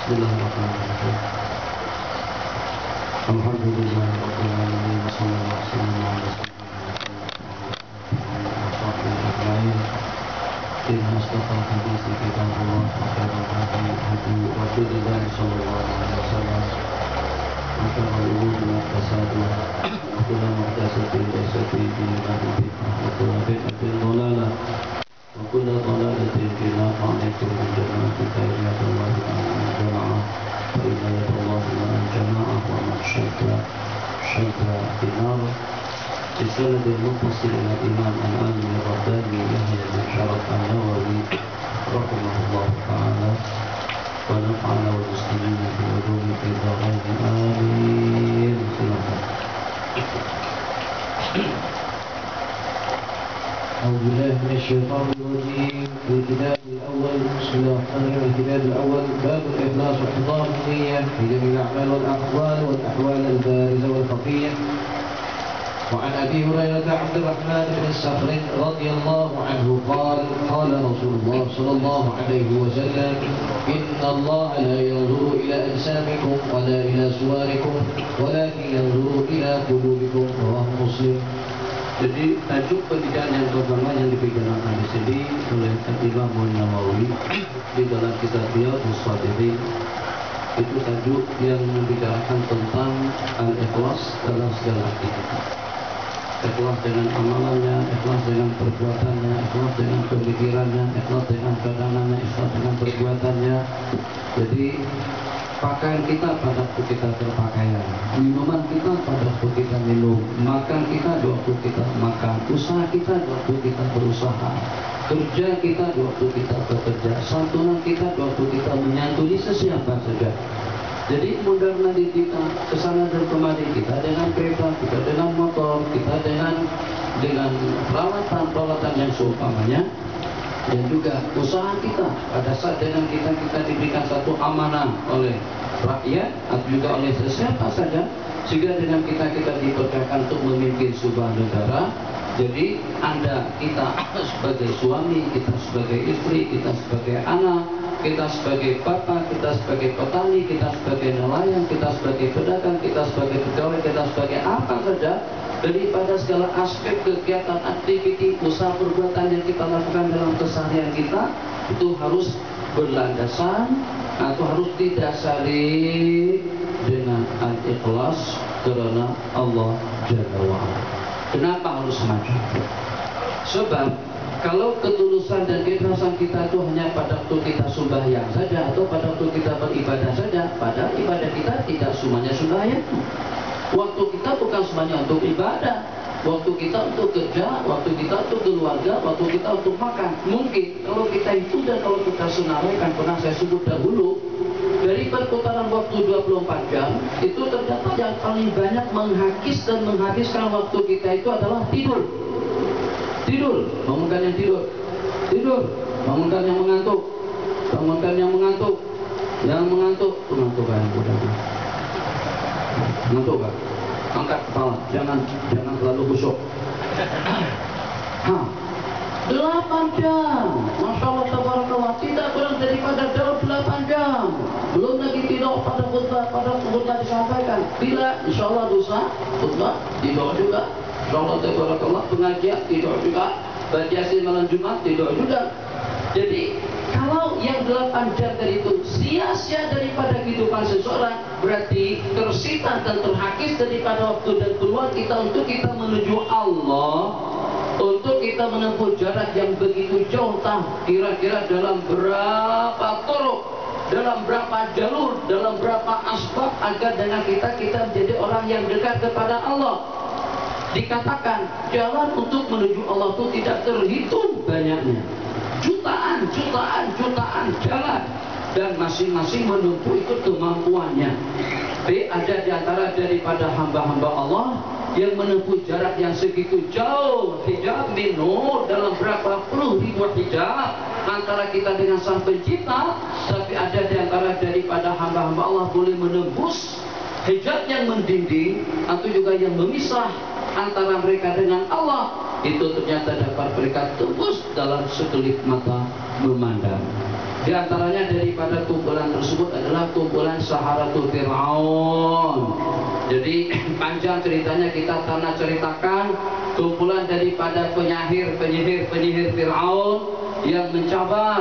Bismillahirrahmanirrahim. Alhamdulillah rabbil alamin wassallallahu wasallam ala sayyidina Inna asdaqal hadits kitabullah wa khairul hadi hadi Rasulillah sallallahu alaihi wasallam wa syarrul umuri muhdatsatuhah wa kullu muhdatsatin bid'ah wa kullu bid'atin dhalalah wa kullu dhalalatin fi nar. Alaikum warahmatullahi wabarakatuh. فإن يد الله مع الجماعة ومن شك في النار. بسند المتصل إلى الإمام العالم الرباني يحيى بن شرف النووي رحمه الله تعالى ونفعنا والمسلمين بالعلوم في الدارين آمين. أعوذ بالله من الشيطان الرجيم. الكتاب الأول بسم الله الرحمن الرحيم. الكتاب الأول باب الإخلاص واحتضار النية في جميع الأعمال والأقوال والأحوال البارزة والخفية. وعن أبي هريرة عبد الرحمن بن الصخر رضي الله عنه قال قال رسول الله صلى الله عليه وسلم إن الله لا ينظر إلى أجسامكم ولا إلى صوركم ولكن ينظر إلى قلوبكم. رواه مسلم. Jadi tajuk pendidikan yang pertama yang dibicarakan di sini oleh Imam Nawawi di dalam kitab Riyadhus Shalihin itu tajuk yang membicarakan tentang al-ikhlas dalam segala aktivitas. Ikhlas dengan amalannya, ikhlas dengan perbuatannya, ikhlas dengan pemikirannya, ikhlas dengan kedatangannya, ikhlas dengan perbuatannya. Jadi pakaian kita pada waktu kita berpakaian, minuman kita pada waktu kita minum, makan kita di waktu kita makan, usaha kita di waktu kita berusaha, kerja kita di waktu kita bekerja, santunan kita di waktu kita menyantuni sesiapa saja. Jadi mundar nanti kita kesana dan kemari, kita dengan kereta, kita dengan motor, kita dengan peralatan yang seumpamanya. Dan juga usaha kita pada saat dengan kita diberikan satu amanah oleh rakyat atau juga oleh sesiapa saja, sehingga dengan kita dipercayakan untuk memimpin sebuah negara. Jadi kita sebagai suami, kita sebagai istri, kita sebagai anak, kita sebagai bapak, kita sebagai petani, kita sebagai nelayan, kita sebagai pedagang, kita sebagai pegawai, kita sebagai apa saja, daripada segala aspek kegiatan, aktiviti, usaha, perbuatan yang kita lakukan dalam keseharian kita itu harus berlandasan atau harus didasari dengan al-ikhlas karena Allah Jalla wa'ala. Kenapa harus maju? Sebab kalau ketulusan dan keikhlasan kita itu hanya pada waktu kita sembahyang saja atau pada waktu kita beribadah saja, padahal ibadah kita tidak semuanya sembahyang. Waktu kita bukan semuanya untuk ibadah, waktu kita untuk kerja, waktu kita untuk keluarga, waktu kita untuk makan. Mungkin kalau kita itu dan kalau kita senaraikan, pernah saya sebut dahulu, dari perputaran waktu 24 jam itu terdapat yang paling banyak menghakis dan menghabiskan waktu kita itu adalah tidur. Tidur, bangunkan yang tidur. Tidur, bangunkan yang mengantuk. Bangunkan yang mengantuk. Yang mengantuk, pengantukan yang mudah. Ngantuk kan? Angkat kepala, jangan terlalu busuk. 8 jam, Masya Allah, tabarakallah, tidak kurang daripada 8 jam. Belum lagi tidur pada khutbah disampaikan. Bila Insya Allah dosa, khutbah tidur juga. Insya Allah tabarakallah, pengajian tidur juga. Baca malam Jumat tidur juga. Jadi kalau yang 8 jam dari itu sia-sia daripada kehidupan seseorang, berarti tersita dan terhakis daripada waktu dan peluang kita untuk kita menuju Allah, untuk kita menempuh jarak yang begitu jauh, kira-kira dalam berapa turuk, dalam berapa jalur, dalam berapa asbab agar dengan kita menjadi orang yang dekat kepada Allah. Dikatakan jalan untuk menuju Allah itu tidak terhitung banyaknya. Jutaan jalan. dan masing-masing menempuh ikut kemampuannya. B. Ada di antara daripada hamba-hamba Allah yang menempuh jarak yang segitu jauh, hijab min nur, dalam berapa puluh ribu hijab antara kita dengan Sang Pencipta. Tapi ada di antara daripada hamba-hamba Allah boleh menembus hijab yang mendinding atau juga yang memisah antara mereka dengan Allah. Itu ternyata dapat mereka tembus dalam sekelip mata memandang. Di antaranya daripada kumpulan tersebut adalah kumpulan Saharatul Fir'aun. Jadi panjang ceritanya, kita tanah ceritakan kumpulan daripada penyihir Fir'aun yang mencabar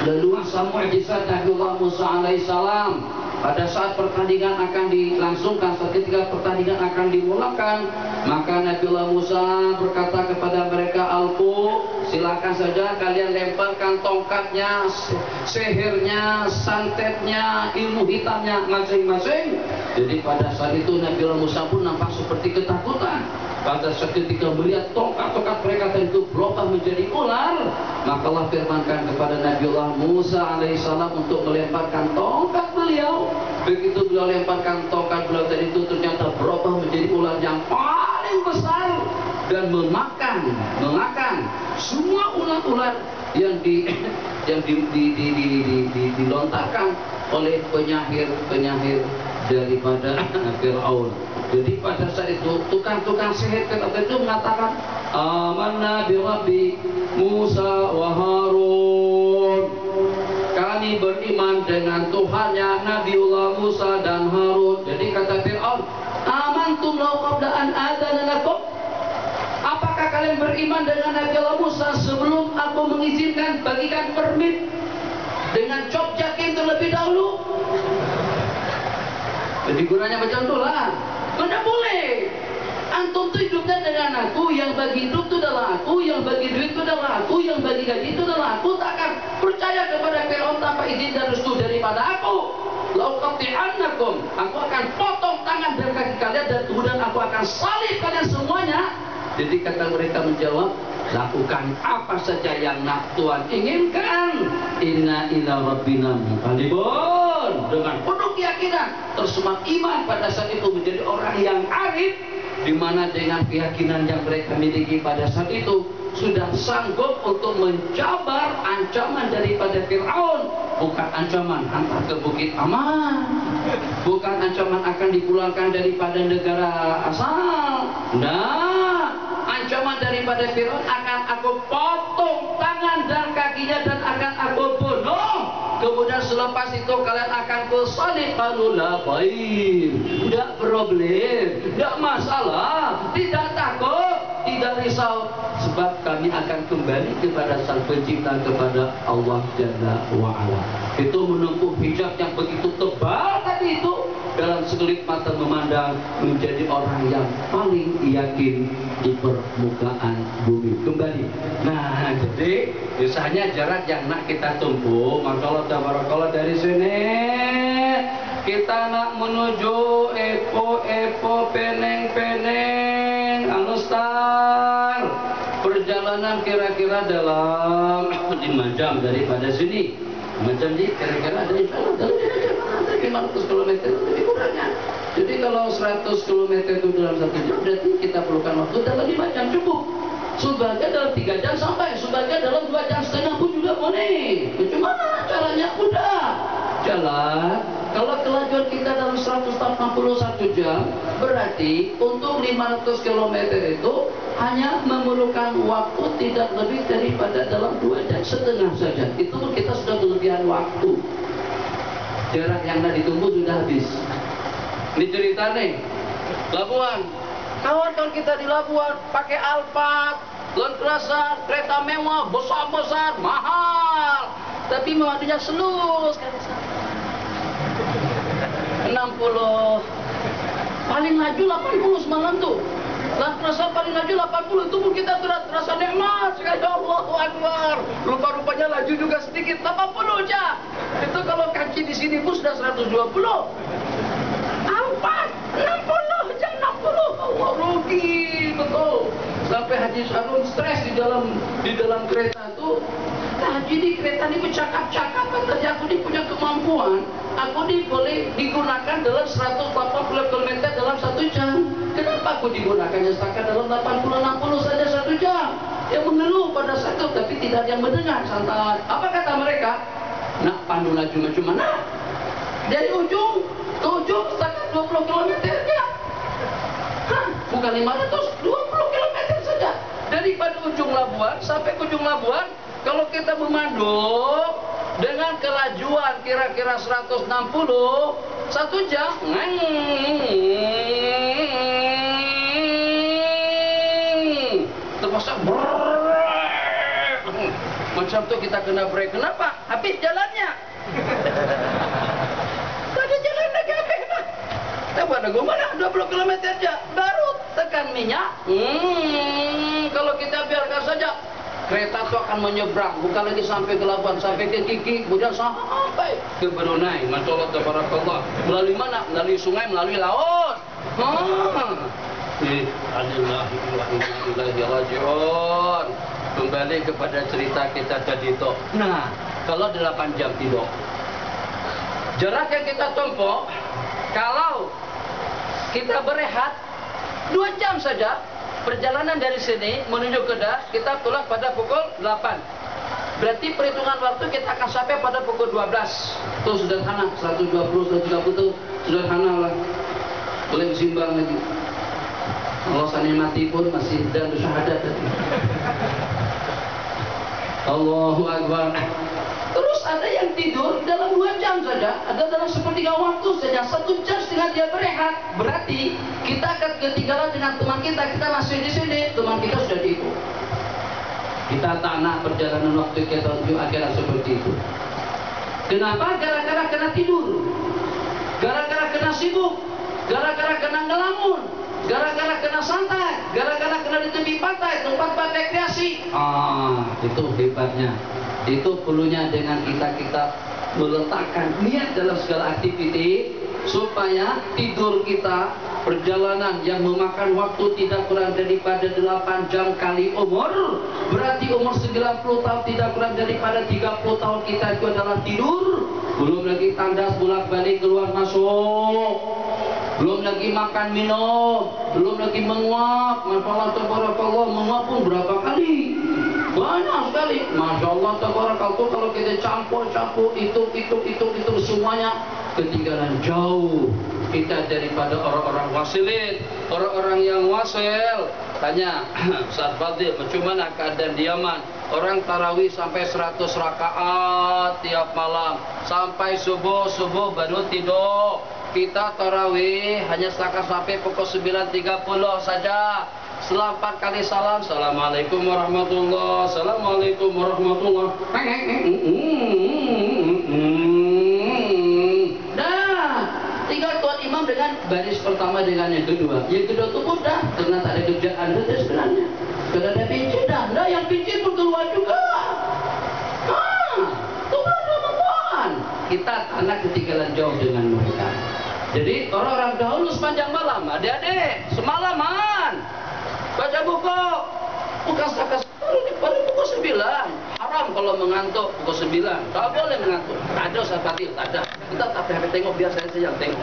leluasa mukjizat Nabiullah Musa alaihissalam. Pada saat pertandingan akan dilangsungkan, ketika pertandingan akan dimulakan, maka Nabiullah Musa berkata kepada mereka, "Alqu, silakan saja kalian lemparkan tongkatnya, sihirnya, santetnya, ilmu hitamnya masing-masing." Jadi pada saat itu Nabiullah Musa pun nampak seperti ketakutan. Pada saat ketika melihat tongkat-tongkat mereka itu berubah menjadi ular, maka Allah firmankan kepada Nabiullah Musa alaihissalam untuk melemparkan tongkat beliau. Begitu beliau lemparkan tongkat beliau tadi itu, ternyata berubah menjadi ular yang paling besar dan memakan semua ular-ular yang dilontarkan oleh penyihir daripada Fir'aun. Jadi pada saat itu tukang-tukang sihir itu mengatakan, "Amanna bi Rabbi Musa wa Harun." Kami beriman dengan Tuhannya Nabiullah Musa dan Harun. Jadi kata Fir'aun, "Amantum law qabla an adzana lakum?" Apakah kalian beriman dengan Nabiullah Musa sebelum aku mengizinkan bagikan permit dengan cop jakim terlebih dahulu? Jadi gunanya macam itulah. Mana boleh. Antum tuh hidupnya dengan aku, yang bagi hidup itu adalah aku, yang bagi duit itu adalah aku, yang bagi gaji itu adalah aku. Tak akan percaya kepada Fir'aun tanpa izin dan restu daripada aku. Lauqati'annakum, aku akan potong tangan dan kaki kalian dan kemudian aku akan salib kalian semuanya. Jadi kata mereka menjawab, lakukan apa saja yang nak Tuhan inginkan. Inna ila rabbina munqalibun. Dengan penuh keyakinan, tersemat iman pada saat itu menjadi orang yang arif, di mana dengan keyakinan yang mereka miliki pada saat itu sudah sanggup untuk mencabar ancaman daripada Fir'aun. Bukan ancaman hantar ke Bukit Aman, bukan ancaman akan dipulangkan daripada negara asal. Nah, ancaman daripada Fir'aun akan aku potong tangan dan kakinya dan akan aku bunuh. Kemudian selepas itu kalian akan kusalib. Qalulah baik, tidak problem, tidak masalah, tidak takut, tidak risau, sebab kami akan kembali kepada Sang Pencipta, kepada Allah Jalla wa'ala. Itu menempuh hijab yang begitu tebal tadi itu, dalam sekelip mata memandang menjadi orang yang paling yakin di permukaan bumi. Kembali. Nah, jadi misalnya jarak yang nak kita tempuh, maka Allah tabarakallah dari sini kita nak menuju Epo, Peneng, Alustar. Perjalanan kira-kira dalam 5 jam daripada sini. 5 jam ini kira-kira dari dalam 500 km lebih kurangnya. Jadi kalau 100 km itu dalam 1 jam, berarti kita perlukan waktu dalam 5 jam cukup. Sebagian dalam 3 jam sampai, sebagian dalam 2,5 jam pun juga boleh. Bagaimana caranya? Udah jalan. Kalau kelajuan kita dalam 181 jam, berarti untuk 500 km itu hanya memerlukan waktu tidak lebih daripada dalam 2,5 jam saja. Itu pun kita sudah kelebihan waktu. Jarak yang tadi ditempuh sudah habis. Ini cerita nih, Labuan. Kawan-kawan kita di Labuan pakai Alphard, Lantrasan, kereta mewah, besar-besar, mahal. Tapi mewadunya slow sekali. 60, paling laju 80 semalam tuh. Lantrasan paling laju 80, itu pun kita terasa nikmat sekali. Allahu Akbar. Rupa-rupanya laju juga sedikit, 80 aja. Itu kalau kaki di sini pun sudah 120. 60 jam 60. Allah, rugi betul. Sampai Haji Sarun stres di dalam kereta itu. Haji di kereta ini bercakap-cakap, katanya aku ini punya kemampuan, aku ini boleh digunakan dalam 180 km dalam 1 jam. Kenapa aku digunakannya setakat dalam 80-60 saja 1 jam? Yang mengeluh pada saat itu, tapi tidak ada yang mendengar, santai. Apa kata mereka? Nak pandu laju macam mana? Dari ujung ke ujung setakat 20 km ya. Bukan 500, 20 km saja. Daripada ujung Labuan sampai ke ujung Labuan, kalau kita memandu dengan kelajuan kira-kira 160, 1 jam, terpaksa macam tu kita kena break. Kenapa? Habis jalannya. Tadi jalan lagi habis lah. Tapi ada gimana? 20 km aja baru tekan minyak. Kalau kita biarkan saja, kereta itu akan menyeberang, bukan lagi sampai ke Labuan, sampai ke Kiki, kemudian sampai ke Brunei. Masya Allah, tabarakallah. Melalui mana? Melalui sungai, melalui laut. Kembali kepada cerita kita tadi itu. Nah, kalau 8 jam tidur, jarak yang kita tempuh, kalau kita berehat 2 jam saja, perjalanan dari sini menuju Kedah, kita pulang pada pukul 8. Berarti perhitungan waktu kita akan sampai pada pukul 12. Itu sederhana, 120, 130 itu sederhana lah. Boleh disimbang lagi. Allah sana mati pun masih dan syahadat tadi. Allahu Akbar. Terus ada yang tidur dalam 2 jam saja, ada dalam sepertiga waktu saja, 1 jam setengah dia berehat. Berarti kita akan ketinggalan dengan teman kita masih di sini, teman kita sudah tidur. Kita tak nak perjalanan waktu kita untuk akhirat seperti itu. Kenapa? Gara-gara kena tidur, gara-gara kena sibuk, gara-gara kena ngelamun, gara-gara kena santai, gara-gara kena di tepi pantai, tempat rekreasi. Itu hebatnya. Itu perlunya dengan kita meletakkan niat dalam segala aktiviti, supaya tidur kita, perjalanan yang memakan waktu tidak kurang daripada 8 jam kali umur, berarti umur 90 tahun tidak kurang daripada 30 tahun kita itu adalah tidur. Belum lagi tandas bolak-balik keluar masuk, belum lagi makan minum, belum lagi menguap. Masya Allah, tabarakallah, menguap pun berapa kali? Banyak sekali. Masya Allah, tabarakallah. Kalau kita campur-campur itu semuanya, ketinggalan jauh kita daripada orang-orang wasilin, orang-orang yang wasil. Tanya Ustaz Fadil, macam mana keadaan di Yaman? Orang tarawih sampai 100 rakaat tiap malam, sampai subuh baru tidur. Kita tarawih hanya sampai pukul 9.30 saja. Setelah 4 kali salam, Assalamualaikum warahmatullahi, Assalamualaikum warahmatullahi. Tinggal tuan imam dengan baris pertama dengan yang kedua. Yang kedua itu mudah, karena tak ada kerjaan itu sebenarnya. Kalau ada pincin dah, yang pincin pun keluar juga. Tuhan Ramadan. Kita anak ketinggalan jauh dengan mereka. Jadi orang-orang dahulu sepanjang malam, adik-adik, semalaman baca buku, bukan setakat pada pukul 9. Haram kalau mengantuk pukul 9. Tak boleh mengantuk. Tak ada Ustaz Fadil, tak ada. Kita tak payah tengok, biar saya yang tengok.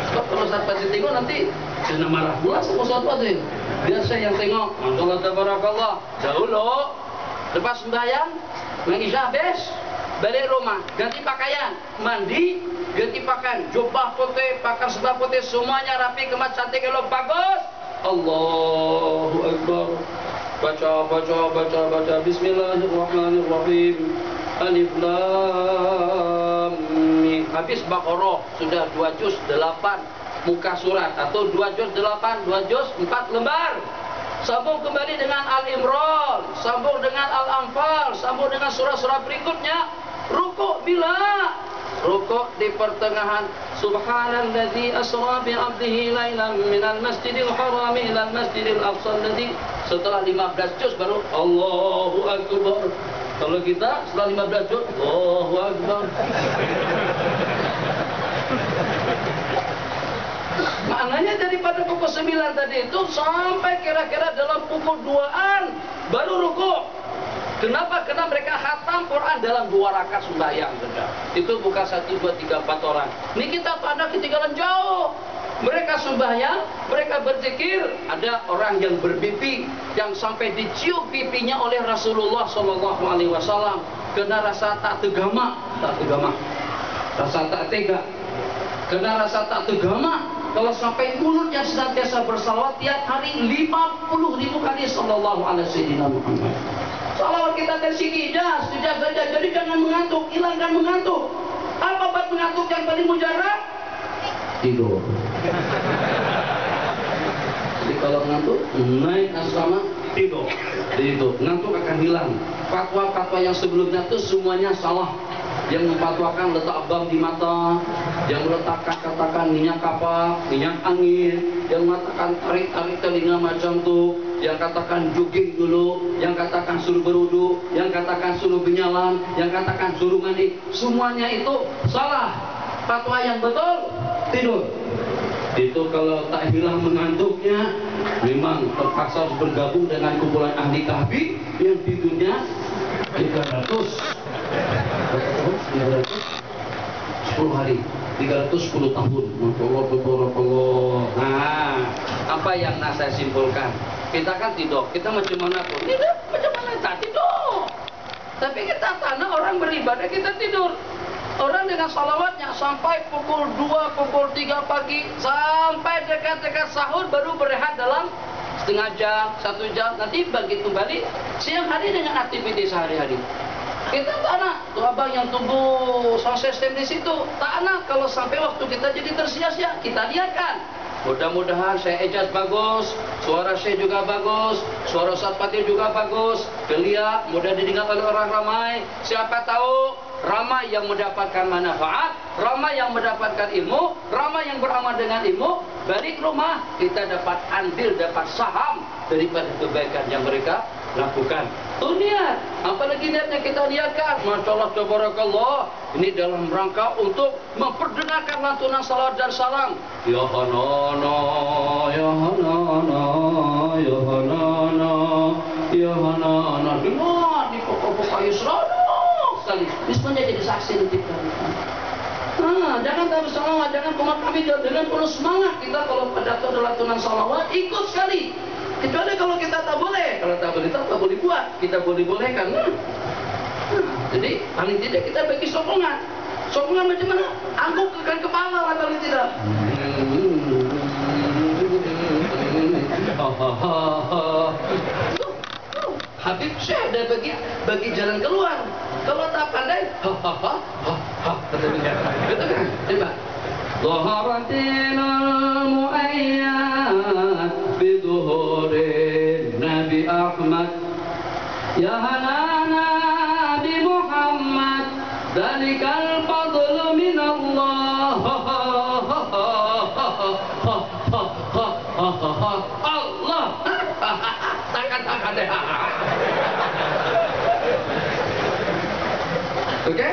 Sebab kalau Ustaz Fadil tengok nanti saya marah pula sama Ustaz Fadil. Biar saya yang tengok. Masya-Allah, tabarakallah. Dahulu lepas sembahyang, mengisya habis, balik rumah, ganti pakaian, mandi, ganti pakaian, jubah putih, pakaian sebelah putih, semuanya rapi, kemas cantik, elok, bagus. Allahu Akbar. Baca. Bismillahirrahmanirrahim. Alif Lam Mim. Habis Baqarah sudah 2 juz 8 muka surat, atau 2 juz 8, 2 juz 4 lembar. Sambung kembali dengan Al-Imran, sambung dengan Al-Anfal, sambung dengan surah-surah berikutnya. Rukuk bila? Rukuk di pertengahan. Subhanalladzi asra bi 'abdihi lailan minal masjidil haram ilal masjidil aqsa alladzi. Setelah 15 juz baru Allahu Akbar. Kalau kita setelah 15 juz Allahu Akbar. Maknanya daripada pukul 9 tadi itu sampai kira-kira dalam pukul 2-an baru rukuk. Kenapa? Karena mereka khatam Quran dalam 2 rakaat sembahyang saja. Itu bukan 1, 2, 3, 4 orang. Ini kita pada ketinggalan jauh. Mereka sembahyang, mereka berzikir. Ada orang yang bermimpi yang sampai dicium pipinya oleh Rasulullah SAW karena rasa tak tegama, rasa tak tega. Karena rasa tak tegama, kalau sampai mulutnya senantiasa bersalawat tiap hari 50.000 kali sallallahu alaihi Muhammad. Salawat kita dari sini, sejak saja. Jadi jangan mengantuk, hilangkan mengantuk. Apa obat mengantuk yang paling mujarab? Tidur. Jadi kalau mengantuk, naik asrama, tidur. Ngantuk akan hilang. Fatwa-fatwa yang sebelumnya itu semuanya salah. Yang memfatwakan letak bam di mata, yang meletakkan katakan minyak kapak, minyak angin, yang mengatakan tarik-tarik telinga macam tu, yang katakan jogging dulu, yang katakan suruh berwudu, yang katakan suruh berjalan, yang katakan suruh mandi, semuanya itu salah. Fatwa yang betul, tidur. Itu kalau tak hilang mengantuknya, memang terpaksa harus bergabung dengan kumpulan ahli kahfi yang tidurnya 300 10 hari, 310 tahun. Nah, apa yang saya simpulkan? Kita kan tidur, kita macam mana pun tidak, macam mana tak tidur. Tapi kita tanah orang beribadah, kita tidur. Orang dengan salawatnya sampai pukul 2, pukul 3 pagi, sampai dekat-dekat sahur baru berehat dalam setengah jam, 1 jam. Nanti bagi kembali siang hari dengan aktivitas sehari-hari. Kita tak nak tu abang yang tunggu sound system di situ. Tak nak kalau sampai waktu kita jadi tersia-sia. Kita lihatkan. Mudah-mudahan saya ejaz bagus, suara saya juga bagus, suara Ustaz Fatir juga bagus, geliat, mudah didengar oleh orang ramai. Siapa tahu ramai yang mendapatkan manfaat, ramai yang mendapatkan ilmu, ramai yang beramal dengan ilmu. Balik rumah kita dapat andil, dapat saham daripada kebaikan yang mereka lakukan. Itu niat. Apalagi niatnya kita niatkan, Masya Allah, Tabarakallah. Ini dalam rangka untuk memperdengarkan lantunan salawat dan salam. Ya Hanana, Ya Hanana, Ya Hanana, Ya Hanana. Dengar di pokok-pokok seronok sekali. Ini semuanya jadi saksi nanti kami. Nah, jangan tak bersalawat, jangan komat kami dengan penuh semangat. Kita kalau pada lantunan salawat ikut sekali. Kecuali kalau kita tak boleh, kalau tak boleh, tak boleh buat, kita boleh-bolehkan. Jadi paling tidak kita bagi sokongan. Sokongan macam mana? Anggukkan kepala lah paling tidak. Habib Syekh dah bagi jalan keluar. Kalau tak pandai, betul kan? Coba. ظهرتنا المؤيد بظهور النبي أحمد يا هنانا بمحمد ذلك الفضل من الله Allah tangan deh. Oke?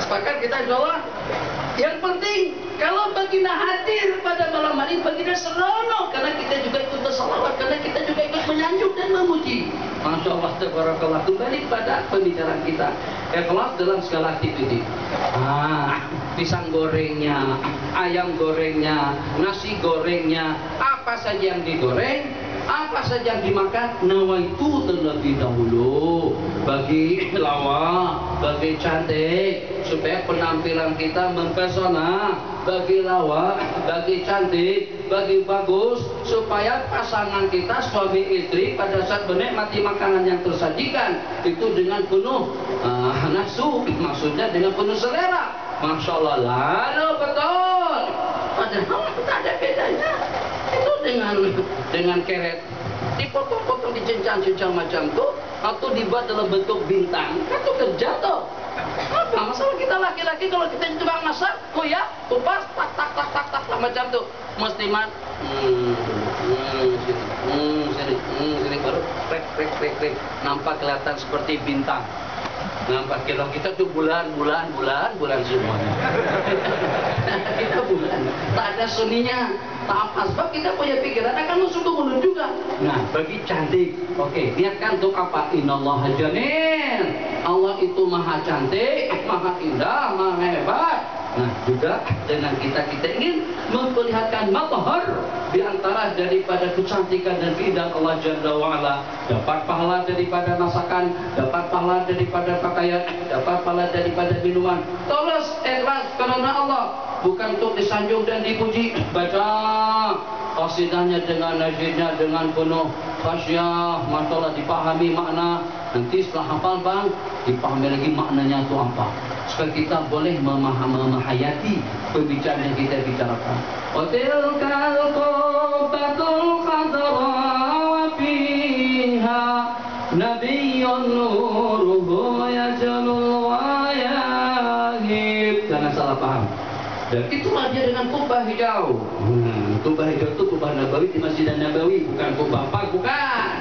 Sepakat kita insyaallah. Yang penting kalau baginda hadir pada malam hari, baginda seronok karena kita juga ikut bersalawat, karena kita juga ikut menyanjung dan memuji. Masya Allah, tabarakallah. Kembali pada pembicaraan kita, ikhlas dalam segala aktiviti. Pisang gorengnya, ayam gorengnya, nasi gorengnya, apa saja yang digoreng, apa saja yang dimakan, nawaitu terlebih dahulu bagi lawa, bagi cantik, supaya penampilan kita mempesona, bagi lawa, bagi cantik, bagi bagus, supaya pasangan kita suami istri pada saat menikmati makanan yang tersajikan itu dengan penuh nafsu, maksudnya dengan penuh selera. Masya Allah, lalu betul. Padahal tak ada bedanya. Itu dengan keret dipotong-potong, dicincang-cincang macam tu, atau dibuat dalam bentuk bintang, kan tu kerja tu. Apa masalah kita laki-laki kalau kita tukang masak, ya, kupas, tak macam tu, mesti sini baru krek, nampak kelihatan seperti bintang. Nampak kita tuh bulan semuanya. Kita bulan, tak ada ada seninya. Tak apa, sebab kita punya pikiran akan masuk ke mulut juga. Nah, bagi cantik, oke, niatkan untuk apa? Innallaha jamil. Allah itu maha cantik, maha indah, maha hebat. Nah, juga dengan kita ingin memperlihatkan mazhar di antara daripada kecantikan dan keindahan Allah Jalla wa'ala. Dapat pahala daripada masakan, dapat pahala daripada pakaian, dapat pahala daripada minuman. Tulus ikhlas karena Allah, bukan untuk disanjung dan dipuji. Baca qasidahnya dengan najidnya dengan penuh khasyah, masalah dipahami makna. Nanti setelah hafal bang, dipahami lagi maknanya itu apa, supaya kita boleh memahayati pembicaraan yang kita bicarakan. Wa tilkal qubbatul qadra wa fiha nabiyyun nuruhu yajlul wa yahib. Jangan salah paham. Dan itulah dia dengan kubah hijau. Kubah hijau itu kubah Nabawi di Masjid Nabawi, bukan kubah apa, bukan.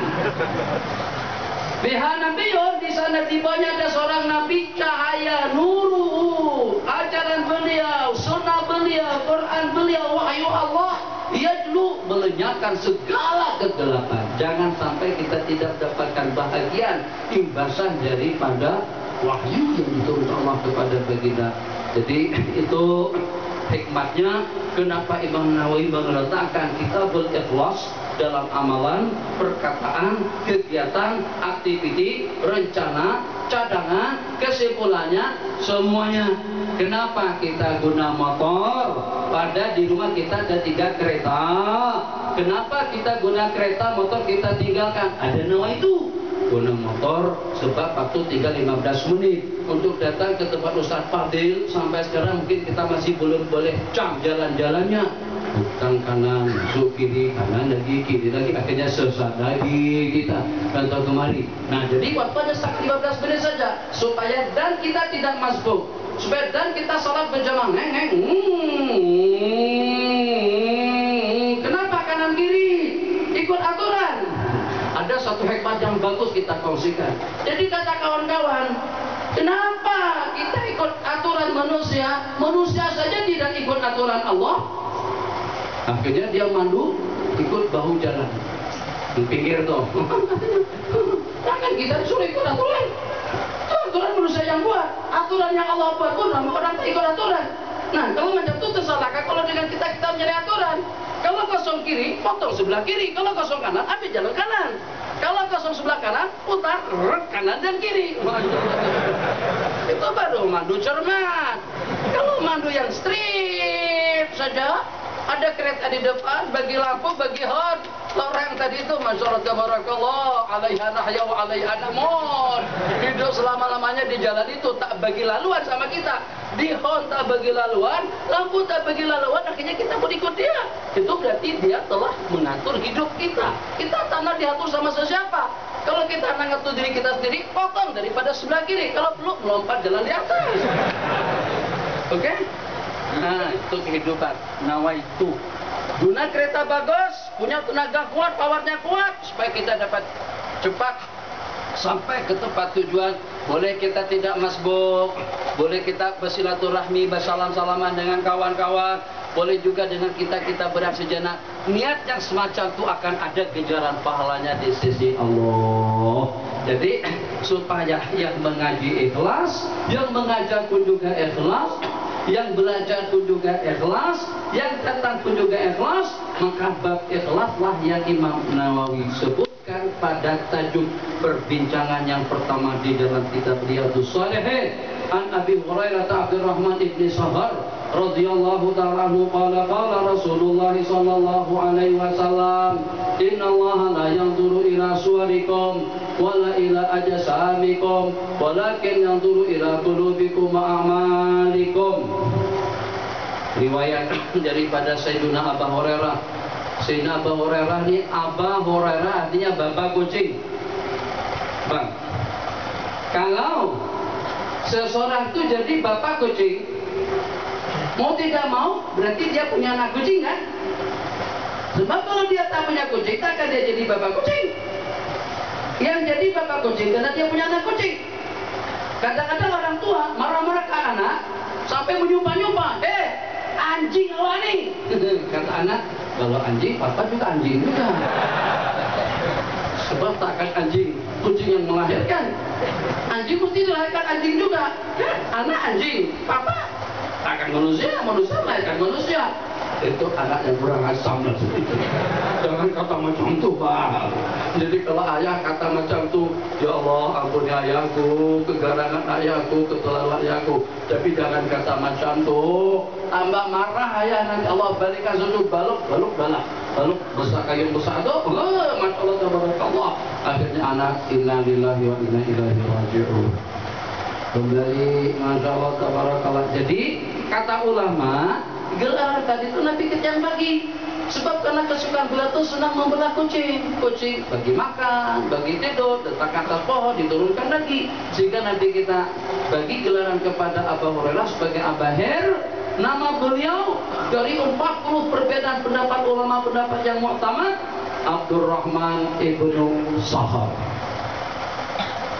Biha nabiyun, di sana tibanya ada seorang nabi, cahaya nuru, ajaran beliau, sunnah beliau, Quran beliau, wahyu Allah, yajlu, melenyapkan segala kegelapan. Jangan sampai kita tidak dapatkan bahagian imbasan daripada wahyu yang diturunkan Allah kepada baginda. Jadi itu hikmatnya kenapa Imam Nawawi meletakkan kitabul ikhlas dalam amalan, perkataan, kegiatan, aktiviti, rencana, cadangan, kesimpulannya, semuanya. Kenapa kita guna motor? Pada di rumah kita ada 3 kereta. Kenapa kita guna kereta, motor kita tinggalkan? Ada nawa itu. Guna motor sebab waktu tinggal 15 menit untuk datang ke tempat Ustaz Fadil. Sampai sekarang mungkin kita masih belum boleh cam jalan-jalannya. Bukan kanan, masuk kiri, kanan lagi, kiri lagi, akhirnya sesat lagi kita datang kemari. Nah, jadi waktunya 15 menit saja supaya dan kita tidak masbuk, supaya dan kita salat berjamaah. Kenapa kanan kiri? Ikut aturan. Ada satu hikmah yang bagus kita kongsikan. Jadi kata kawan-kawan, kenapa kita ikut aturan manusia? Manusia saja tidak ikut aturan Allah. Akhirnya dia mandu ikut bahu jalan di pinggir tuh. Jangan kita disuruh ikut aturan. Itu aturan manusia yang buat. Aturan yang Allah buat pun orang tak ikut aturan. Nah, kalau macam itu tersalahkan kalau dengan kita mencari aturan. Kalau kosong kiri, potong sebelah kiri. Kalau kosong kanan, ambil jalan kanan. Kalau kosong sebelah kanan, putar kanan dan kiri. Itu baru mandu cermat. Kalau mandu yang strip saja, ada kereta di depan, bagi lampu, bagi horn. Orang tadi itu, Masya Allah, tabarakallah, alaiha nahya wa alaiha namun. Hidup selama-lamanya di jalan itu, tak bagi laluan sama kita. Di horn tak bagi laluan, lampu tak bagi laluan, akhirnya kita pun ikut dia. Itu berarti dia telah mengatur hidup kita. Kita tanah diatur sama siapa? Kalau kita mengatur diri kita sendiri, potong daripada sebelah kiri. Kalau perlu, melompat jalan di atas. Oke? Nah, itu kehidupan. Nawaitu. Guna kereta bagus, punya tenaga kuat, powernya kuat, supaya kita dapat cepat sampai ke tempat tujuan. Boleh kita tidak masbuk, boleh kita bersilaturahmi, bersalam-salaman dengan kawan-kawan, boleh juga dengan kita beraksi sejenak. Niat yang semacam itu akan ada ganjaran pahalanya di sisi Allah. Jadi supaya yang mengaji ikhlas, yang mengajar pun juga ikhlas, yang belajar pun juga ikhlas, yang datang pun juga ikhlas, maka bab ikhlaslah yang Imam Nawawi sebutkan pada tajuk perbincangan yang pertama di dalam kitab Riyadhus Shalihin. An Abi Hurairah Abdurrahman ibn Sahar radhiyallahu ta'ala anhu qala Rasulullah sallallahu alaihi wasallam, innallaha la yanzuru ila suwarikum wala ila ajsamikum walakin yanzuru ila qulubikum wa a'malikum. Riwayat daripada Sayyidina Abu Hurairah. Sayyidina Abu Hurairah ini, Abu Hurairah artinya bapak kucing. Bang, kalau seseorang itu jadi bapak kucing, mau tidak mau berarti dia punya anak kucing kan? Sebab kalau dia tak punya kucing, takkan dia jadi bapak kucing. Yang jadi bapak kucing karena dia punya anak kucing. Kadang-kadang orang tua marah-marah ke anak sampai menyumpah-nyumpah, anjing awak nih. Kata anak, kalau anjing, papa juga anjing juga. Sebab takkan anjing, kucing yang melahirkan. Anjing mesti dilahirkan anjing juga. Anak anjing, papa takkan manusia, manusia melahirkan manusia. Itu anak yang kurang asam lah sedikit. Jangan kata macam itu, Pak. Jadi kalau ayah kata macam itu, ya Allah ampuni ayahku, kegarangan ayahku, ketelaluan ayahku. Tapi jangan kata macam itu. Tambah marah ayah, nanti Allah balikan sudut baluk besar kayu besar itu. Masya Allah, tabarakallah. Akhirnya anak inna lillahi wa inna ilaihi raji'un. Kembali, Masya Allah, tabarakallah. Jadi kata ulama, gelar tadi itu Nabi yang bagi. Sebab karena kesukaan beliau itu senang membelah kucing. Kucing bagi makan, bagi tidur, letak atas pohon, diturunkan lagi. Sehingga Nabi kita bagi gelaran kepada Abu Hurairah sebagai Abahir. Nama beliau dari 40 perbedaan pendapat ulama, pendapat yang muktamad, Abdurrahman ibnu Sahar.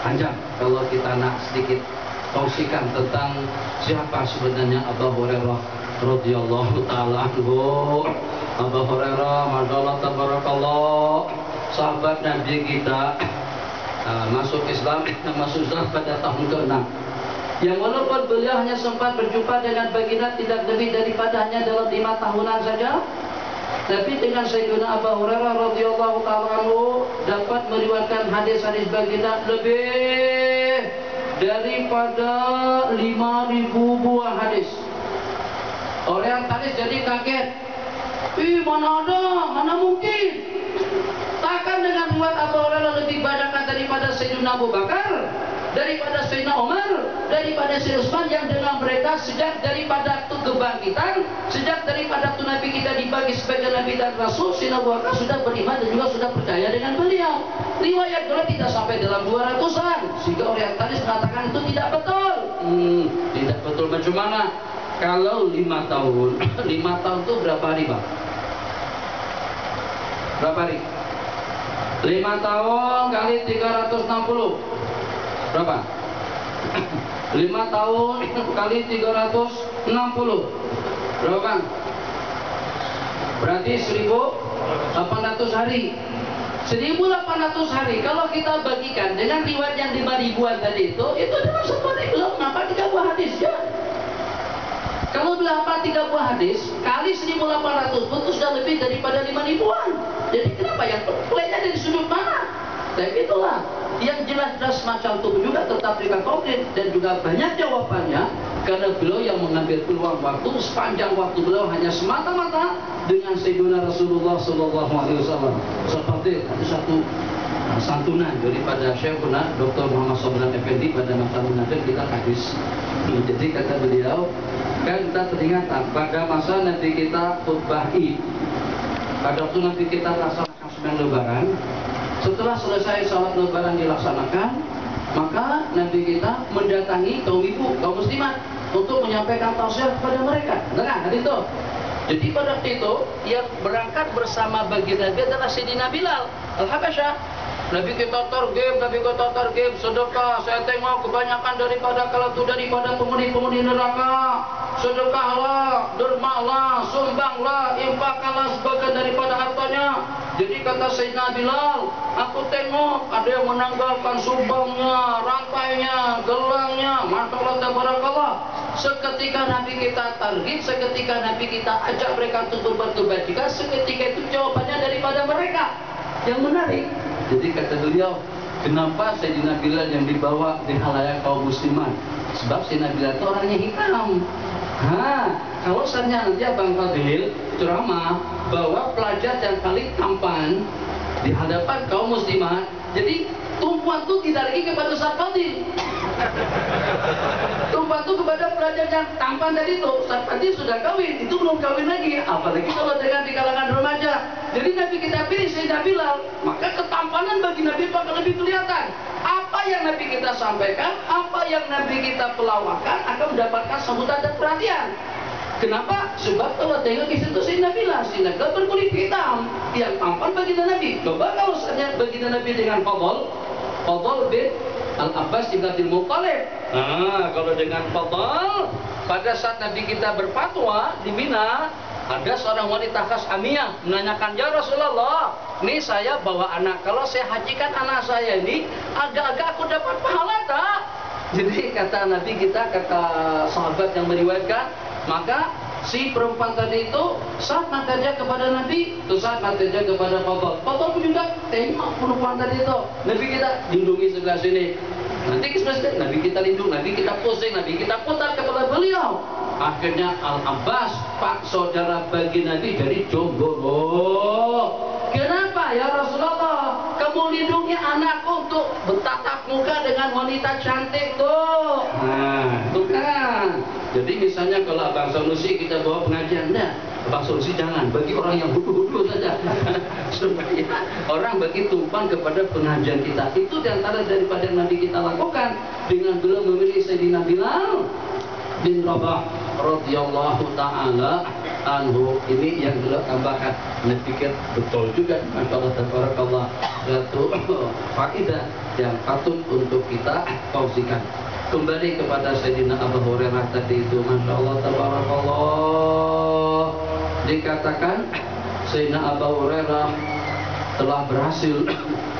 Panjang kalau kita nak sedikit kongsikan tentang siapa sebenarnya Abu Hurairah radhiyallahu taala anhu. Abu Hurairah, madallah tabarakallah, sahabat Nabi kita, masuk Islam pada tahun ke-6. Yang walaupun beliau hanya sempat berjumpa dengan baginda tidak lebih daripada hanya dalam 5 tahunan saja, tapi dengan Sayyidina Abu Hurairah radhiyallahu taala anhu dapat meriwayatkan hadis-hadis baginda lebih daripada 5.000 buah hadis. Orang hadis jadi kaget. Mana ada, mana mungkin. Takkan dengan riwayat Abu Hurairah lebih banyak daripada Sayyidina Abu Bakar, daripada Sayyidina Umar, daripada Sayyidina Utsman, yang dengan mereka sejak daripada kebangkitan, sejak daripada Nabi kita dibagi sebagai Nabi dan Rasul, Sayyidina Abu Bakar sudah beriman dan juga sudah percaya dengan beliau. Riwayat beliau tidak sampai dalam 200-an, sehingga orientalis mengatakan itu tidak betul. Tidak betul macam mana? Kalau 5 tahun, 5 tahun itu berapa hari, Pak? Berapa hari? 5 tahun kali 360. Berapa? 5 tahun kali 360. Berapa, Bang? Berarti 1.800 hari. 1.800 hari. Kalau kita bagikan dengan riwayat yang 5.000-an tadi itu dalam satu hari belum ngapa 3 buah hadis ya. Kalau beliau hafal 3 buah hadis kali 1.800 pun itu sudah lebih daripada 5.000-an. Jadi kenapa yang pelenya dari sudut mana? Tapi itulah yang jelas-jelas macam itu juga tetap diberikan konkret dan juga banyak jawabannya karena beliau yang mengambil peluang waktu sepanjang waktu beliau hanya semata-mata dengan Sayyidina Rasulullah SAW. Seperti ada satu santunan daripada Syekhuna Dr. Muhammad Sobran Effendi pada masa mengajar kita hadis. Jadi kata beliau, kan kita teringat pada masa Nabi kita khutbah Id, pada waktu Nabi kita laksanakan sembahyang Lebaran, setelah selesai salat Lebaran dilaksanakan, maka Nabi kita mendatangi kaum ibu, kaum muslimat untuk menyampaikan tausiah kepada mereka. Dengar hari itu. Jadi pada waktu itu yang berangkat bersama baginda Nabi adalah Sayyidina Bilal Al-Habasyah. Nabi kita targhib sedekah. Saya tengok kebanyakan daripada kalau itu daripada penghuni neraka. Sedekahlah, dermalah, sumbanglah, infakkanlah sebagian daripada hartanya. Jadi kata Sayyidina Bilal, aku tengok ada yang menanggalkan sumbangnya, rantainya, gelangnya. Masya Allah tabarakallah. Seketika Nabi kita targhib, seketika Nabi kita ajak mereka untuk berbuat kebajikan, seketika itu jawabannya daripada mereka. Yang menarik, jadi kata beliau, kenapa Sayyidina Bilal yang dibawa di halayak kaum muslimat? Sebab Sayyidina Bilal itu orangnya hitam. Kalau misalnya nanti Abang Fadil ceramah bahwa pelajar yang paling tampan di hadapan kaum muslimat, jadi tumpuan itu tidak lagi kepada Ustaz Fadil. Tumpuan itu kepada pelajar yang tampan tadi itu. Ustaz Fadil sudah kawin, itu belum kawin lagi. Apalagi kalau dengan di kalangan remaja. Jadi Nabi kita pilih Sayyidina Bilal, maka ketampanan bagi Nabi itu akan lebih kelihatan. Apa yang Nabi kita sampaikan, apa yang Nabi kita pelawakan akan mendapatkan sambutan dan perhatian. Kenapa? Sebab kalau tengok di situ Sayyidina Bilal, Sayyidina Bilal berkulit hitam, yang tampan baginda Nabi. Coba kalau misalnya baginda Nabi dengan Fadl bin Al-Abbas ibn Abdul Muttalib. Kalau dengan Fadl, pada saat Nabi kita berfatwa di Mina, Ada seorang wanita Khasamiyah menanyakan, ya Rasulullah, ini saya bawa anak, kalau saya hajikan anak saya ini, agak-agak aku dapat pahala tak? Jadi kata Nabi kita, kata sahabat yang meriwayatkan, maka si perempuan tadi itu saat matanya kepada Nabi, itu saat matanya kepada Fadl pun juga tengok perempuan tadi itu. Nabi kita lindungi sebelah sini, nanti sebelah sini, Nabi kita lindung, Nabi kita pusing, Nabi kita putar kepala beliau. Akhirnya Al-Abbas, pak saudara bagi Nabi, jadi jomblo. Kenapa ya Rasulullah? Kamu lindungi anakku untuk bertatap muka dengan wanita cantik tuh. Nah, itu kan. Jadi misalnya kalau Abang Sanusi kita bawa pengajian, enggak, Abang Sanusi jangan, bagi orang yang hudu-hudu saja. Supaya orang bagi tumpan kepada pengajian kita. Itu diantara daripada yang Nabi kita lakukan dengan beliau memilih Sayyidina Bilal bin Rabah radhiyallahu taala anhu. Ini yang beliau tambahkan. Saya pikir betul juga, masyaallah tabarakallah, satu faedah yang patut untuk kita kongsikan. Kembali kepada Sayyidina Abu Hurairah tadi itu, masyaallah tabarakallah, dikatakan Sayyidina Abu Hurairah telah berhasil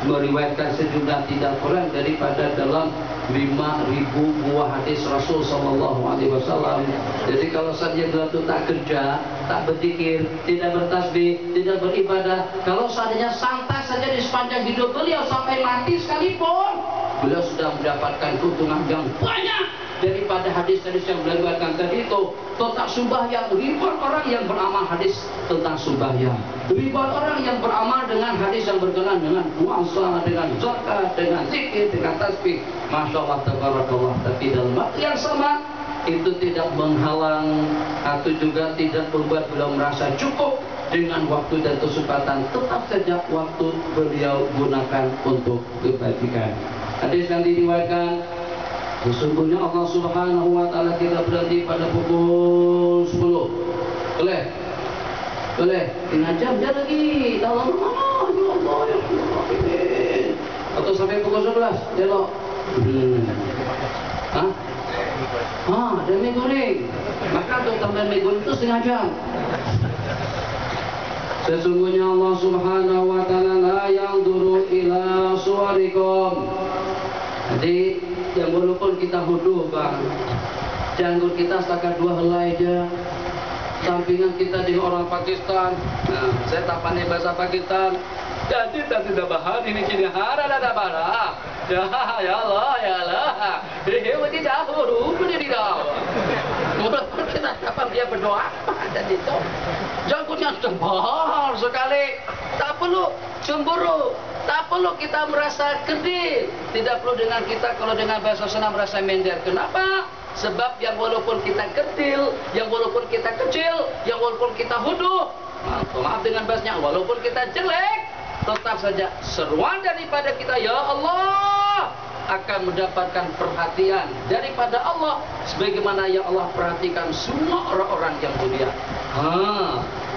meriwayatkan sejumlah tidak kurang daripada dalam 5.000 buah hadis Rasul sallallahu alaihi wasallam. Jadi kalau saja beliau itu tak kerja, tak berzikir, tidak bertasbih, tidak beribadah, kalau seandainya santai saja di sepanjang hidup beliau sampai mati sekalipun, beliau sudah mendapatkan keuntungan yang banyak daripada hadis-hadis yang beliau riwayatkan tadi itu. Tentang sembahyang, ribuan orang yang beramal hadis tentang sembahyang, ribuan orang yang beramal dengan hadis yang berkenaan dengan puasa, dengan zakat, dengan zikir, dengan tasbih. Masya Allah tabarakallah. Tapi dalam waktu yang sama itu tidak menghalang atau juga tidak membuat beliau merasa cukup dengan waktu dan kesempatan. Tetap saja waktu beliau gunakan untuk kebajikan. Hadis yang diriwayatkan, sesungguhnya Allah Subhanahu wa taala kita berhenti pada pukul 10. Boleh? Boleh? Tengah jam dia lagi. Dalam mana? Ya Allah, ya Allah. Atau sampai pukul 11 elok. Hah? Ada mie goreng. Maka untuk tambah mie goreng itu setengah jam. Sesungguhnya Allah Subhanahu wa taala la yanzuru ila suwarikum. Jadi yang walaupun kita hudu bang, janggut kita setakat 2 helai aja, sampingan kita dengan orang Pakistan. Nah, saya tak pandai bahasa Pakistan, jadi tak tidak bahan ini kini hara ada bara. Ya Allah, ya Allah. Hehehe tidak huru, tidak. Walaupun kita kapan dia berdoa, dan itu janggutnya tebal sekali. Tak perlu cemburu, tak perlu kita merasa kedil. Tidak perlu dengan kita kalau dengan bahasa sana merasa minder. Kenapa? Sebab yang walaupun kita kecil, yang walaupun kita kecil, yang walaupun kita hudu, maaf dengan bahasanya, walaupun kita jelek, tetap saja seruan daripada kita, ya Allah, akan mendapatkan perhatian daripada Allah sebagaimana yang Allah perhatikan semua orang-orang yang mulia.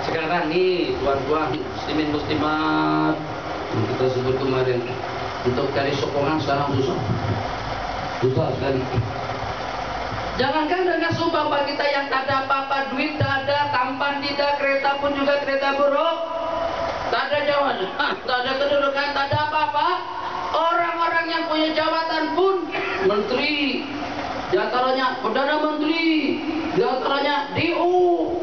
Sekarang nih tuan-tuan muslimin muslimat, kita sebut kemarin, untuk cari sokongan sekarang susah sekali. Jangankan dengan sumpah kita yang tak ada apa-apa, duit tak ada, tampan tidak, kereta pun juga kereta buruk, tak ada jawatan, tak ada kedudukan, tak ada apa-apa. Orang-orang yang punya jabatan pun menteri, diantaranya Perdana Menteri, diantaranya DU,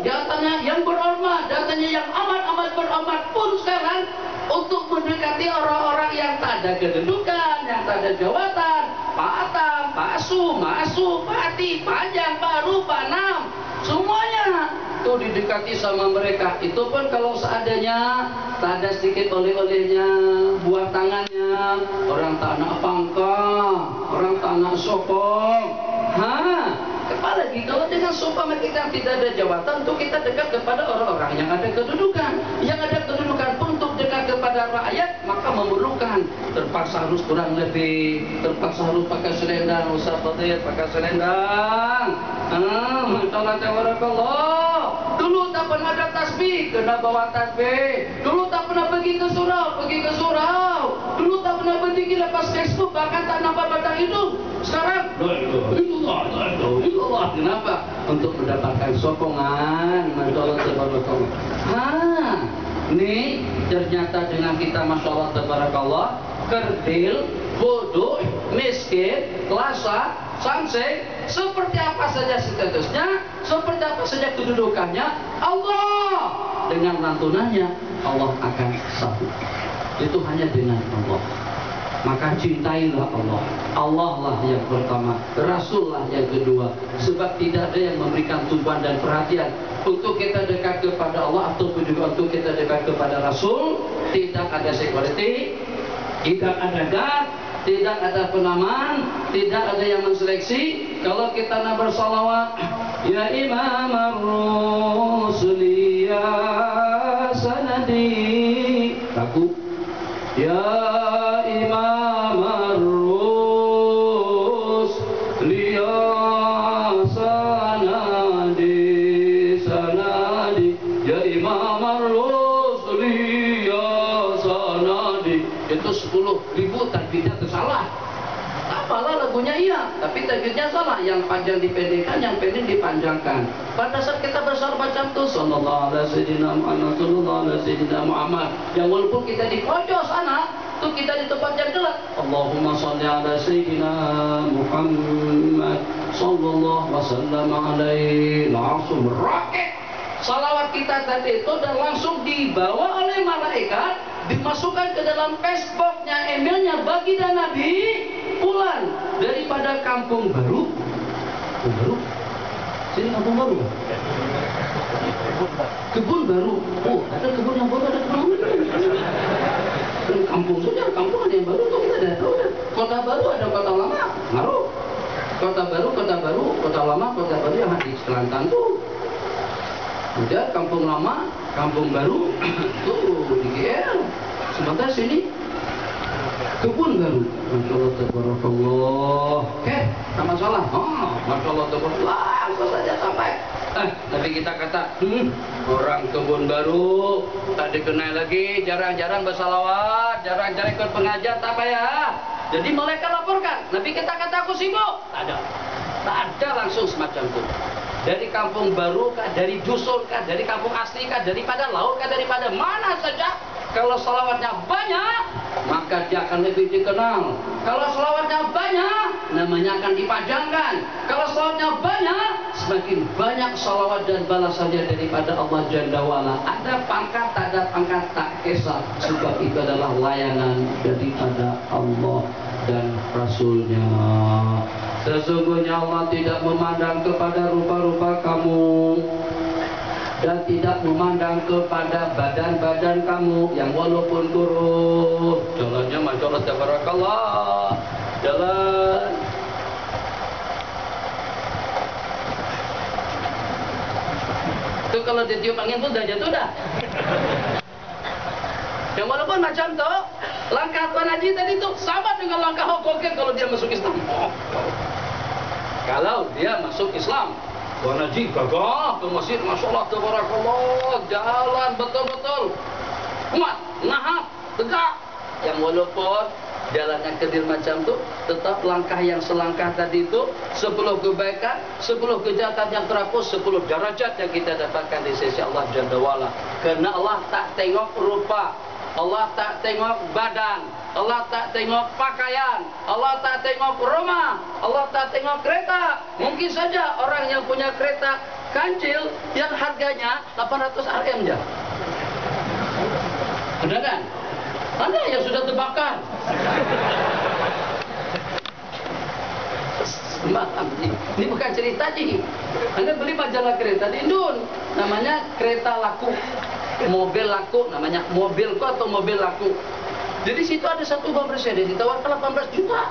diantaranya yang berhormat, diantaranya yang amat-amat berhormat pun sekarang untuk mendekati orang-orang yang tak ada kedudukan, yang tak ada jawatan, Pak Atam, Pak Su, Masu, Pak Ati, Pak Jang, Pak Ru, Pak Nam, semuanya itu didekati sama mereka. Itu pun kalau seadanya, tak ada sedikit oleh-olehnya, buah tangannya, orang tak nak pangkah, orang tak nak sokong. Apalagi kalau dengan sumpah kita tidak ada jawatan, untuk kita dekat kepada orang-orang yang ada kedudukan. Yang ada kedudukan pun untuk dekat kepada rakyat, maka memerlukan, terpaksa harus kurang lebih, terpaksa harus pakai selendang, Ustaz Fadil pakai selendang. Masya Allah tabarakallah. Dulu tak pernah ada tasbih. tasbih, kena bawa tasbih. Dulu tak pernah pergi ke surau. Dulu tak pernah berdiri lepas Facebook, bahkan tak nampak batang hidung. Sekarang, Allah. Kenapa? Untuk mendapatkan sokongan. Masya Allah, tabarakallah. Nih ternyata dengan kita Masya Allah, tabarakallah, kerdil, bodoh, miskin, lasa, sangseng, seperti apa saja statusnya, seperti apa saja kedudukannya, Allah dengan lantunannya Allah akan satu. Itu hanya dengan Allah. Maka cintailah Allah. Allah lah yang pertama, Rasul lah yang kedua. Sebab tidak ada yang memberikan tumpuan dan perhatian untuk kita dekat kepada Allah ataupun juga untuk kita dekat kepada Rasul. Tidak ada security, tidak ada guard, tidak ada penamaan, tidak ada yang menseleksi. Kalau kita nak bersalawat, ya Imam ar-Rusuli ya sanadi, takut. Ya Imam ar-Rusuli ya sanadi, ya Imam ar-Rusuli ya sanadi. Itu 10.000 tajwidnya tersalah. Apalah lagunya iya, tapi tajwidnya salah. Yang panjang dipendekkan, yang pendek dipanjangkan. Pada saat kita besar macam itu, sallallahu alaihi wasallam, sallallahu alaihi Muhammad. Yang walaupun kita di pojok sana, tuh kita di tempat yang gelap. Allahumma shalli ala sayyidina Muhammad sallallahu wasallam alaihi langsung roket. Salawat kita tadi itu dan langsung dibawa oleh malaikat, dimasukkan ke dalam Facebooknya, emailnya bagi dan Nabi, pulang daripada kampung baru. Sini kampung baru. Kebun baru. Oh, ada kebun yang baru, ada kebun baru. Kampung saja, kampung ada yang baru tuh kita dah tahu. Kota baru ada kota lama, ngaruh. Kota baru, kota lama, kota baru yang di Kelantan tuh. Udah kampung lama, kampung baru tuh di GL. Sementara sini kebun baru. Masya Allah, tabarakallah. Oke, tak masalah. Masya Allah, tabarakallah. Langsung saja sampai. Tapi kita kata, orang kebun baru tak dikenal lagi, jarang-jarang bersalawat, jarang-jarang ikut pengajian, tak payah. Jadi mereka laporkan. Nabi kita kata aku sibuk. Tak ada langsung semacam itu. Dari kampung baru kah, dari dusun kah, dari kampung asli kah, daripada laut kah, daripada mana saja. Kalau salawatnya banyak, maka dia akan lebih dikenal. Kalau salawatnya banyak, namanya akan dipajangkan. Kalau salawatnya banyak, semakin banyak salawat dan balasannya daripada Allah Jalla wa'ala. Ada pangkat, tak ada pangkat, tak kisah. Sebab itu adalah layanan daripada Allah dan Rasulnya. Sesungguhnya Allah tidak memandang kepada rupa-rupa kamu dan tidak memandang kepada badan-badan kamu yang walaupun kurus. Jalannya Masya Allah, tabarakallah. Jalan. Itu kalau ditiup angin pun dah jatuh dah. Yang walaupun macam tu, langkah Tuan Haji tadi tu sama dengan langkah Hokoket kalau dia masuk Islam. Kalau dia masuk Islam, Tuan Haji gagah ke masjid, Masya Allah, tabarakallah, jalan betul-betul kuat, nahap, tegak. Yang walaupun jalannya kedil macam tu, tetap langkah yang selangkah tadi itu 10 kebaikan, 10 kejahatan yang terhapus, 10 darajat yang kita dapatkan di sisi Allah Jalla wa'ala. Kerana Allah tak tengok rupa, Allah tak tengok badan, Allah tak tengok pakaian, Allah tak tengok rumah, Allah tak tengok kereta. Mungkin saja orang yang punya kereta kancil yang harganya 800 Rm je. Ada kan? Anda yang sudah terbakar. Ini bukan cerita ni. Anda beli majalah kereta di Indon, namanya kereta laku. Mobil laku, namanya mobilku atau mobil laku. Jadi situ ada satu buah Mercedes ditawarkan 18 juta.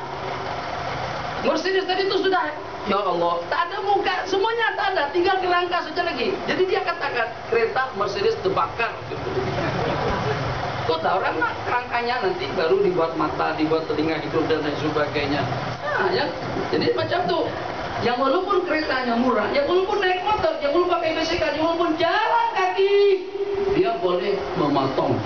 Mercedes tadi itu sudah, ya Allah, tak ada muka, semuanya tak ada, tinggal kerangka saja lagi. Jadi dia katakan kereta Mercedes terbakar. Kok tak orang nak kerangkanya nanti baru dibuat mata, dibuat telinga, hidung dan lain sebagainya. Nah, ya, jadi macam tu. Yang walaupun keretanya murah, yang walaupun naik motor, yang walaupun pakai bisikan, yang walaupun jalan kaki, boleh memotong,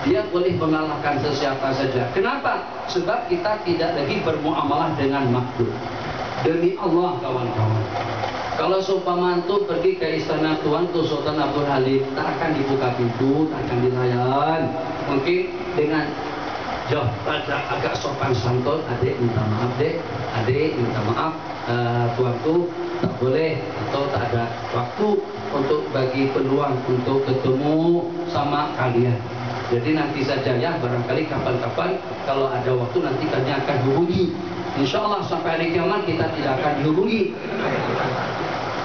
dia boleh mengalahkan sesiapa saja. Kenapa? Sebab kita tidak lagi bermuamalah dengan makhluk. Demi Allah kawan-kawan, kalau seumpama antum pergi ke istana Tuan Sultan Abdul Halim, tak akan dibuka pintu, tak akan dilayan. Mungkin dengan jauh agak sopan santun, adik minta maaf dek, adik minta maaf, tuanku tak boleh atau tak ada waktu untuk bagi peluang untuk ketemu sama kalian. Jadi nanti saja ya, barangkali kapan-kapan kalau ada waktu nanti kalian akan hubungi. Insya Allah sampai hari kiamat kita tidak akan dihubungi.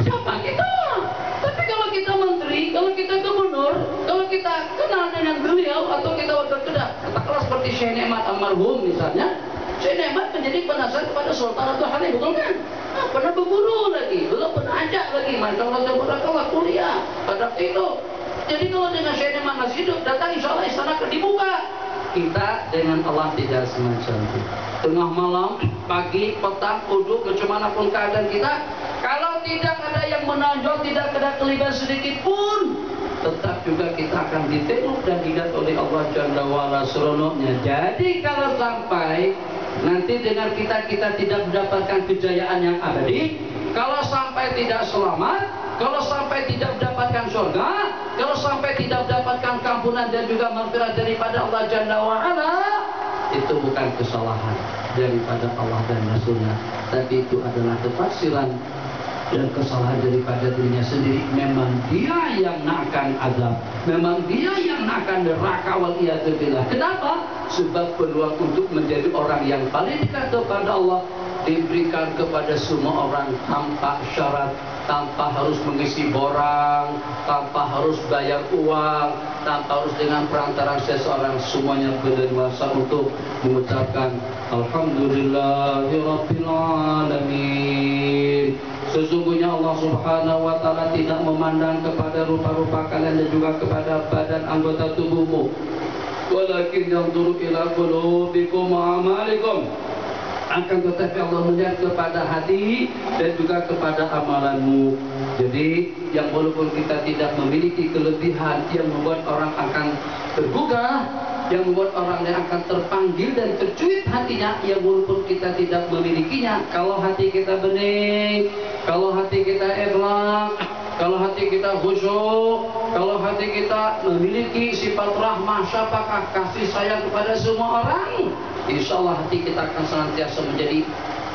Siapa kita? Tapi kalau kita menteri, kalau kita gubernur, kalau kita kenal dengan beliau atau kita wakil kedah, katakanlah seperti Syekh Nikmat almarhum misalnya, Syekh Nikmat menjadi penasihat kepada Sultan Abdul Halim, betul kan? Nah, pernah berguru lagi, belum pernah ajak lagi, masya Allah kuliah pada itu. Jadi kalau dengan Syekh Nikmat masih hidup, datang insya Allah istana akan dibuka. Kita dengan Allah tidak semacam itu. Tengah malam, pagi, petang, duduk, kemanapun keadaan kita, kalau tidak ada yang menonjol, tidak ada kelibat sedikit pun, tetap juga kita akan ditengok dan dilihat oleh Allah Jalla wa'ala seronoknya. Jadi kalau sampai nanti dengan kita tidak mendapatkan kejayaan yang abadi, kalau sampai tidak selamat, kalau sampai tidak mendapatkan surga, kalau sampai tidak mendapatkan kampunan dan juga maghfirah daripada Allah Jalla wa'ala, itu bukan kesalahan daripada Allah dan Rasulnya, tapi itu adalah kefasilan dan kesalahan daripada dirinya sendiri. Memang dia yang akan azab, memang dia yang akan neraka, waliyadzubillah. Kenapa? Sebab peluang untuk menjadi orang yang paling dekat kepada Allah diberikan kepada semua orang tanpa syarat, tanpa harus mengisi borang, tanpa harus bayar uang, tanpa harus dengan perantara seseorang. Semuanya berleluasa untuk mengucapkan Alhamdulillahirabbil alamin. Sesungguhnya Allah Subhanahu wa taala tidak memandang kepada rupa-rupa kalian dan juga kepada badan anggota tubuhmu, walakin yanzuru ila qulubikum wa a'malikum. Akan tetapi Allah melihat kepada hati dan juga kepada amalanmu. Jadi yang walaupun kita tidak memiliki kelebihan yang membuat orang akan tergugah, yang membuat orang yang akan terpanggil dan tercuit hatinya, yang walaupun kita tidak memilikinya, kalau hati kita bening, kalau hati kita ikhlas, kalau hati kita khusyuk, kalau hati kita memiliki sifat rahmah, syafaqah, kasih sayang kepada semua orang, insya Allah hati kita akan senantiasa menjadi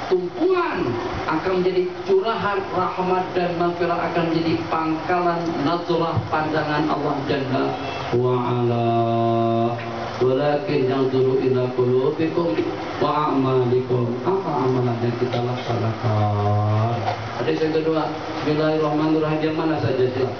tumpuan, akan menjadi curahan rahmat dan maghfirah, akan menjadi pangkalan nazarah pandangan Allah Jalla wa'ala. Walakin yanzuru ila qulubikum wa a'malikum. Apa amalan yang kita laksanakan? Hadis yang kedua, Bismillahirrahmanirrahim, yang mana saja silakan.